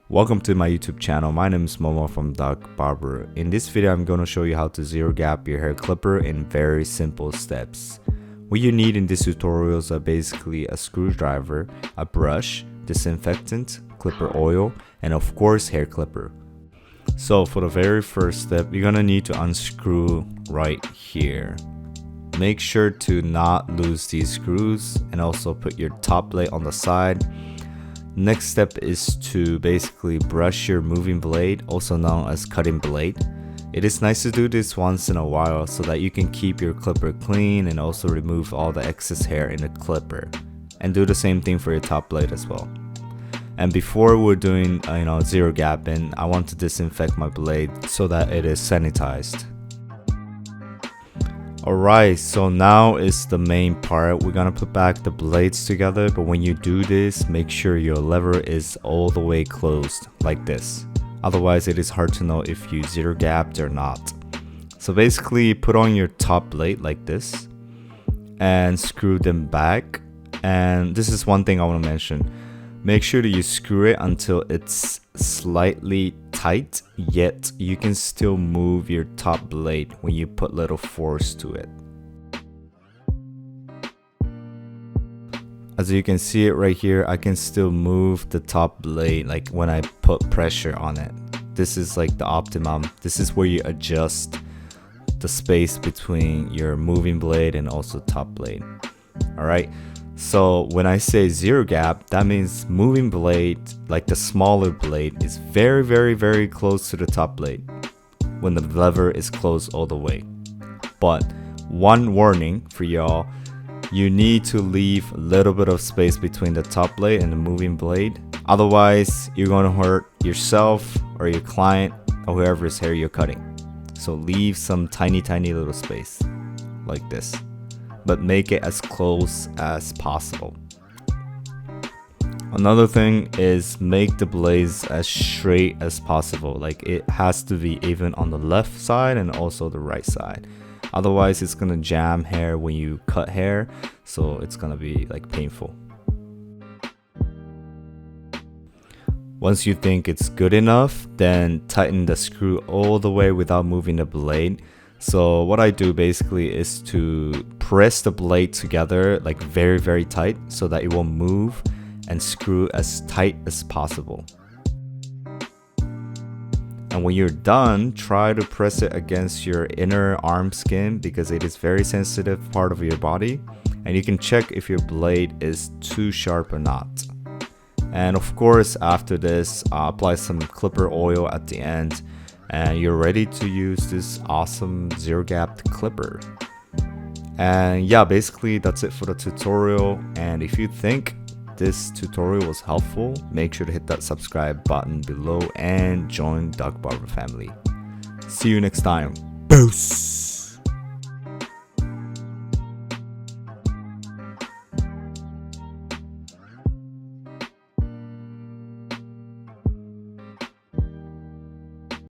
Welcome to my YouTube channel. My name is Momo from Barber. In this video, I'm going to show you how to zero gap your hair clipper in very simple steps. What you need in these tutorials are basically a screwdriver, a brush, disinfectant, clipper oil, and of course hair clipper. So for the very first step, you're going to need to unscrew right here. Make sure to not lose these screws and also put your top blade on the side. Next step is to basically brush your moving blade, also known as cutting blade. It is nice to do this once in a while so that you can keep your clipper clean and also remove all the excess hair in the clipper. And do the same thing for your top blade as well. And before we're doing zero gapping, I want to disinfect my blade so that it is sanitized. Alright, so now is the main part. We're gonna put back the blades together, but when you do this, make sure your lever is all the way closed like this. Otherwise, it is hard to know if you zero gapped or not. So basically, put on your top blade like this and screw them back. And this is one thing I want to mention. Make sure that you screw it until it's slightly tight, yet you can still move your top blade when you put little force to it. As you can see it right here, I can still move the top blade like when I put pressure on it. This is like the optimum. This is where you adjust the space between your moving blade and also top blade. Alright. So when I say zero gap, that means moving blade, like the smaller blade, is very close to the top blade when the lever is closed all the way. But one warning for y'all, you need to leave a little bit of space between the top blade and the moving blade. Otherwise, you're going to hurt yourself or your client or whoever's hair you're cutting. So leave some tiny little space like this, but make it as close as possible. Another thing is make the blades as straight as possible. Like it has to be even on the left side and also the right side. Otherwise, it's gonna jam hair when you cut hair, so it's gonna be like painful. Once you think it's good enough, then tighten the screw all the way without moving the blade. So what I do basically is to press the blade together like very tight so that it won't move, and screw as tight as possible. And when you're done, try to press it against your inner arm skin because it is very sensitive part of your body, and you can check if your blade is too sharp or not. And of course, after this, apply some clipper oil at the end, and you're ready to use this awesome zero gapped clipper. And yeah, basically that's it for the tutorial. And if you think this tutorial was helpful, make sure to hit that subscribe button below and join Barber family. See you next time. Peace.